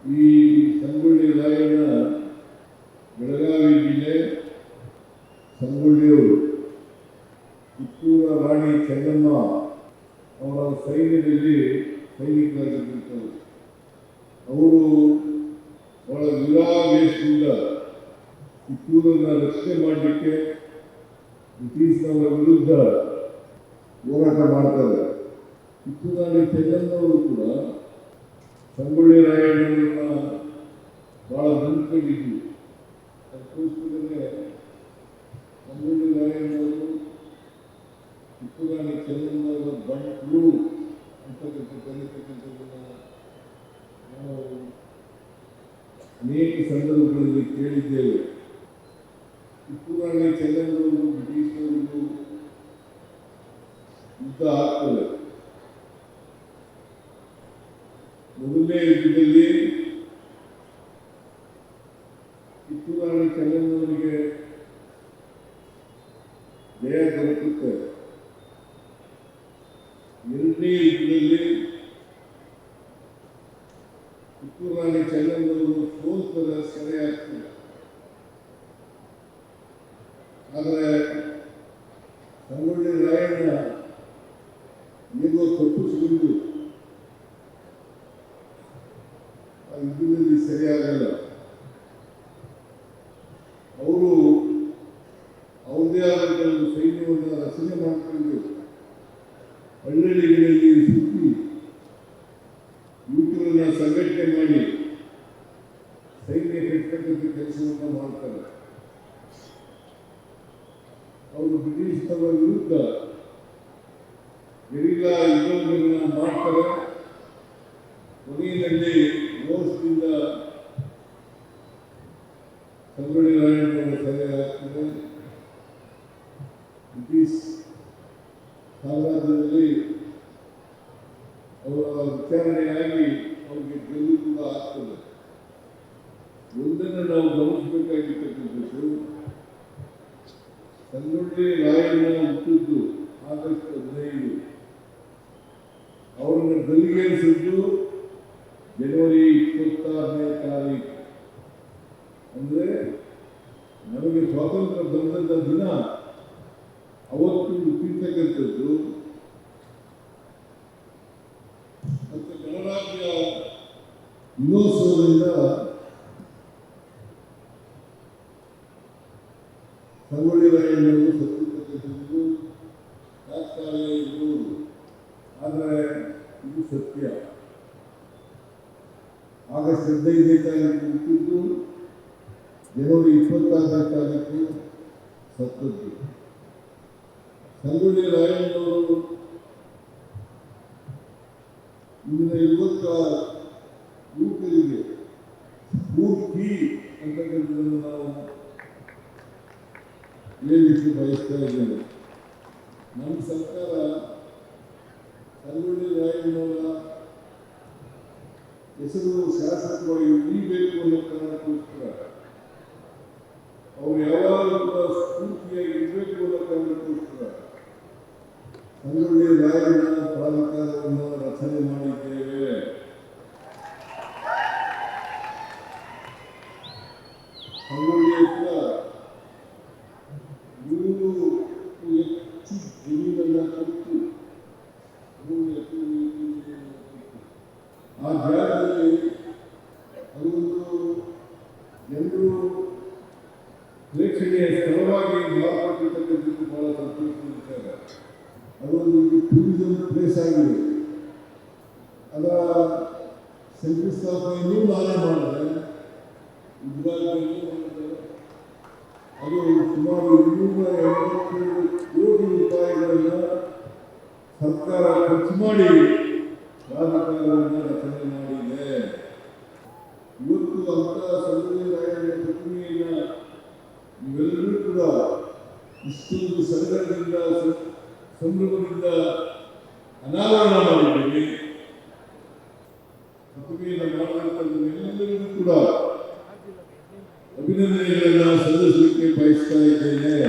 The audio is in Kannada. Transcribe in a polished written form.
ಈ ಸಂಗೊಳ್ಳಿ ರಾಯಣ್ಣ ಬೆಳಗಾವಿ ಜಿಲ್ಲೆ ಸಂಗೊಳ್ಳಿಯವರು ಕಿತ್ತೂರ ರಾಣಿ ಚೆನ್ನಮ್ಮ ಅವರ ಸೈನ್ಯದಲ್ಲಿ ಸೈನಿಕರಾಗಿದ್ದರು. ಅವರು ಬಹಳ ವಿರಾವೇಶದಿಂದ ಕಿತ್ತೂರನ್ನು ರಕ್ಷಣೆ ಮಾಡಲಿಕ್ಕೆ ಬ್ರಿಟಿಷ್ನವರ ವಿರುದ್ಧ ಹೋರಾಟ ಮಾಡ್ತಾರೆ. ಕಿತ್ತೂರು ರಾಣಿ ಚೆನ್ನಮ್ಮನವರು ಕೂಡ ಸಂಗೊಳ್ಳಿ ರಾಯಣ್ಣವರನ್ನ ಬಹಳ ನಂಬಿಕೊಂಡಿದ್ದರು. ಅದಕ್ಕೋಸ್ಕರನೇ ಸಂಗೊಳ್ಳಿ ರಾಯಣ್ಣವರು ಕಿತ್ತೂರು ರಾಣಿ ಚೆನ್ನಮ್ಮನವರ ಬಂಟರು ಅಂತಕ್ಕಂಥದ್ದನ್ನು ನಾವು ಅನೇಕ ಸಂದರ್ಭಗಳಲ್ಲಿ ಕೇಳಿದ್ದೇವೆ. ಕಿತ್ತೂರು ರಾಣಿ ಚೆನ್ನಮ್ಮನವರು ಬ್ರಿಟಿಷರವರು ಯುದ್ಧ ಆಗ್ತದೆ. ಮೊದಲನೇ ಯುದ್ಧದಲ್ಲಿ ಕಿತ್ತೂರು ರಾಣಿ ಚೆನ್ನಮ್ಮನವರಿಗೆ ಜಯ ದೊರಕುತ್ತೆ. ಎರಡನೇ ಯುದ್ಧದಲ್ಲಿ ಕಿತ್ತೂರು ರಾಣಿ ಚೆನ್ನಮ್ಮನವರು ಸೋಲ್ತಾರೆ, ಸೆರೆ ಆಗ್ತಾರೆ. ಆದರೆ ಸಂಗೊಳ್ಳಿ ರಾಯಣ್ಣ ಹೇಗೋ ತಪ್ಪಿಸಿಕೊಂಡು ಆ ಯುದ್ಧದಲ್ಲಿ ಸರಿಯಾಗಲ್ಲ. ಅವರು ಅವ್ರದೇ ಆದಂಥ ಒಂದು ಸೈನ್ಯವನ್ನು ರಚನೆ ಮಾಡಿಕೊಂಡು ಹಳ್ಳಿಗಳಲ್ಲಿ ಸುತ್ತಿ ಯುವಕರನ್ನ ಸಂಘಟನೆ ಮಾಡಿ ಸೈನ್ಯ ಕಟ್ಟತಕ್ಕಂಥ ಕೆಲಸವನ್ನು ಮಾಡ್ತಾರೆ. ಅವರು ಬ್ರಿಟಿಷರ ವಿರುದ್ಧ ಗೆರಿಲ್ಲಾ ಯುದ್ಧವನ್ನು ಮಾಡ್ತಾರೆ. ಕೊನೆಯಲ್ಲಿ ಮೋಸದಿಂದ ಸಂಗೊಳ್ಳಿ ರಾಯಣ್ಣವರ ಸೆರೆ ಆಗ್ತದೆ. ಬ್ರಿಟಿಷ್ ಸಾಮ್ರಾಜ್ಯದಲ್ಲಿ ಅವರ ವಿಚಾರಣೆಯಾಗಿ ಅವರಿಗೆ ಗೆಲುವು ಕೂಡ ಆಗ್ತದೆ. ಒಂದನ್ನು ನಾವು ಗಮನಿಸಬೇಕಾಗಿರ್ತಕ್ಕಂಥದ್ದು, ಸಂಗೊಳ್ಳಿ ರಾಯಣ್ಣ ಹುಟ್ಟಿದ್ದು ಆಗಸ್ಟ್ 15, ಅವರನ್ನು ಗಲ್ಲಿಗೇರಿಸಿದ್ದು ಜನವರಿ 26ನೇ ತಾರೀಕು. ಅಂದರೆ ನಮಗೆ ಸ್ವಾತಂತ್ರ್ಯ ಬಂದಂಥ ದಿನ ಅವತ್ತು ಹುಟ್ಟಿರ್ತಕ್ಕಂಥದ್ದು. ಮತ್ತು ಗಣರಾಜ್ಯ ದಿನೋತ್ಸವದಿಂದ ಸಂಗೊಳ್ಳಿ ರಾಯಣ್ಣವರು ಸತ್ತಿರ್ತಕ್ಕಂಥದ್ದು ತಾತ್ಕಾಲ ಇರ್ಬೋದು. ಆದರೆ ಇದು ಸತ್ಯ. ಆಗಸ್ಟ್ 15ನೇ ತಾರೀಕು ಹುಟ್ಟಿದ್ದು, ಜನವರಿ 26ನೇ ತಾರೀಕು ಸತ್ತದ್ದು. ಸಂಗೊಳ್ಳಿ ರಾಯಣ್ಣವರು ಇಂದಿನ ಯುವಕರಿಗೆ ಸ್ಫೂರ್ತಿ ಅಂತಕ್ಕಂಥದ್ದನ್ನು ನಾವು ಹೇಳಲಿಕ್ಕೆ ಬಯಸ್ತಾ ಇದ್ದೇವೆ. ನಮ್ಮ ಸರ್ಕಾರ ಸಂಗೊಳ್ಳಿ ರಾಯಣ್ಣವರ ಹೆಸರು ಶಾಸಕವಾಗಿ ಉಳಿಬೇಕು ಅನ್ನೋ ಕಾರಣಕ್ಕೋಸ್ಕರ, ಅವರು ಯಾವಾಗಲೂ ಕೂಡ ಸ್ಫೂರ್ತಿಯಾಗಿ ಇರಬೇಕು ಅನ್ನೋ ಕಾರಣಕ್ಕೋಸ್ಕರ ಸಂಗೊಳ್ಳಿ ರಾಯಣ್ಣ ಪ್ರಾಧಿಕಾರವನ್ನು ರಚನೆ ಮಾಡಿದ್ದೇವೆ. ಸಂಗೊಳ್ಳಿ ಹತ್ರ 100 ಹೆಚ್ಚು ಜಮೀನನ್ನು ಕೊಟ್ಟು ಆ ಜಾಗದಲ್ಲಿ ಅದೊಂದು ಜನರು ಪ್ರೇಕ್ಷಣೀಯ ಸ್ಥಳವಾಗಿ ಮಾರ್ಪಟ್ಟಿರ್ತಕ್ಕಂಥದ್ದು ಬಹಳ ಸಂತೋಷದ ವಿಚಾರ. ಅದೊಂದು ಟೂರಿಸಂ ಪ್ಲೇಸ್ ಆಗಿದೆ. ಅದರ ಶಂಕುಸ್ಥಾಪನೆಯನ್ನೂ ನಾನೇ ಮಾಡಿದೆ, ಉದ್ಘಾಟನೆಯೂ ಮಾಡಿದೆ. ಅದು ಸುಮಾರು 280 ಕೋಟಿ ರೂಪಾಯಿಗಳನ್ನು ಸರ್ಕಾರ ಖರ್ಚು ಮಾಡಿ ಪ್ರಾಧಿಕಾರವನ್ನು ರಚನೆ ಮಾಡಿದೆ. ಇವತ್ತು ಅಂತ ಸಂಗೊಳ್ಳಿ ರಾಯಣ್ಣ ಪ್ರತಿಮೆಯನ್ನು ನೀವೆಲ್ಲರೂ ಕೂಡ ಇಷ್ಟೊಂದು ಸಂದರ್ಭದಿಂದ ಸಂಭ್ರಮದಿಂದ ಅನಾವರಣ ಮಾಡಿದ್ದೀವಿ. ಪ್ರತಿಮೆಯನ್ನು ಮಾಡಿದಂಥದ್ದೆಲ್ಲರಿಗೂ ಕೂಡ ಅಭಿನಂದನೆಗಳನ್ನು ಸಲ್ಲಿಸಲಿಕ್ಕೆ ಬಯಸ್ತಾ ಇದ್ದೇನೆ.